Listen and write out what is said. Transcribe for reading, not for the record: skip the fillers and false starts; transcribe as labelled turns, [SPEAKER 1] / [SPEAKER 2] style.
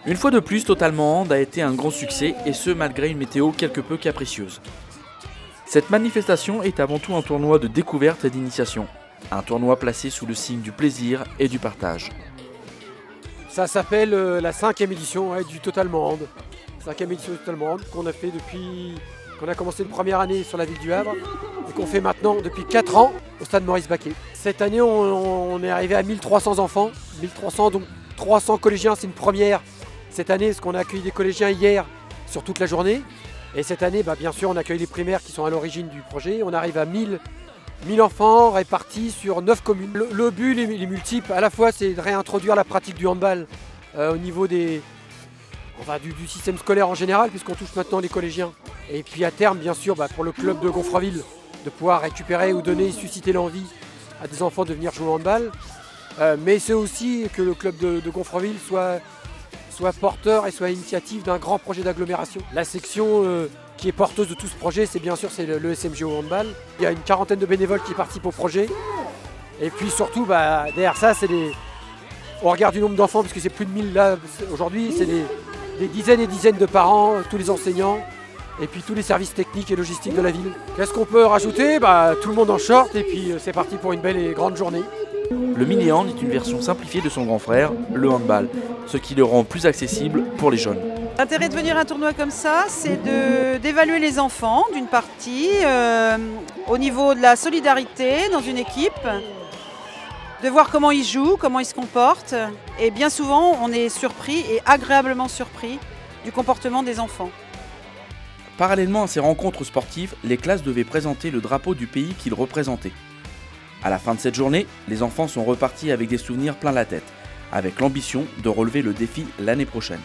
[SPEAKER 1] Une fois de plus, Totalement Hand a été un grand succès, et ce malgré une météo quelque peu capricieuse. Cette manifestation est avant tout un tournoi de découverte et d'initiation. Un tournoi placé sous le signe du plaisir et du partage.
[SPEAKER 2] Ça s'appelle la 5e édition du Totalement Hand. 5e édition du Totalement Hand qu'on a fait depuis qu'on a commencé une première année sur la ville du Havre et qu'on fait maintenant depuis 4 ans au stade Maurice Baquet. Cette année, on est arrivé à 1300 enfants, 1300, donc 300 collégiens, c'est une première cette année parce qu'on a accueilli des collégiens hier sur toute la journée. Et cette année, bien sûr, on accueille les primaires qui sont à l'origine du projet. On arrive à 1000 enfants répartis sur 9 communes. Le but, il est multiple. À la fois, c'est de réintroduire la pratique du handball au niveau du système scolaire en général, puisqu'on touche maintenant les collégiens. Et puis à terme, bien sûr, pour le club de Gonfreville, de pouvoir récupérer ou susciter l'envie à des enfants de venir jouer au handball. Mais c'est aussi que le club de Gonfreville soit porteur et soit à l'initiative d'un grand projet d'agglomération. La section qui est porteuse de tout ce projet, c'est bien sûr le SMGO handball. Il y a une quarantaine de bénévoles qui participent au projet. Et puis surtout, derrière ça, au regard du nombre d'enfants, parce que c'est plus de 1000 là aujourd'hui, c'est des dizaines et dizaines de parents, tous les enseignants, et puis tous les services techniques et logistiques de la ville. Qu'est-ce qu'on peut rajouter? Tout le monde en short, et puis c'est parti pour une belle et grande journée.
[SPEAKER 1] Le mini-hand est une version simplifiée de son grand frère, le handball, ce qui le rend plus accessible pour les jeunes.
[SPEAKER 3] L'intérêt de venir à un tournoi comme ça, c'est d'évaluer les enfants d'une partie, au niveau de la solidarité dans une équipe, de voir comment ils jouent, comment ils se comportent. Et bien souvent, on est surpris et agréablement surpris du comportement des enfants.
[SPEAKER 1] Parallèlement à ces rencontres sportives, les classes devaient présenter le drapeau du pays qu'ils représentaient. À la fin de cette journée, les enfants sont repartis avec des souvenirs plein la tête, avec l'ambition de relever le défi l'année prochaine.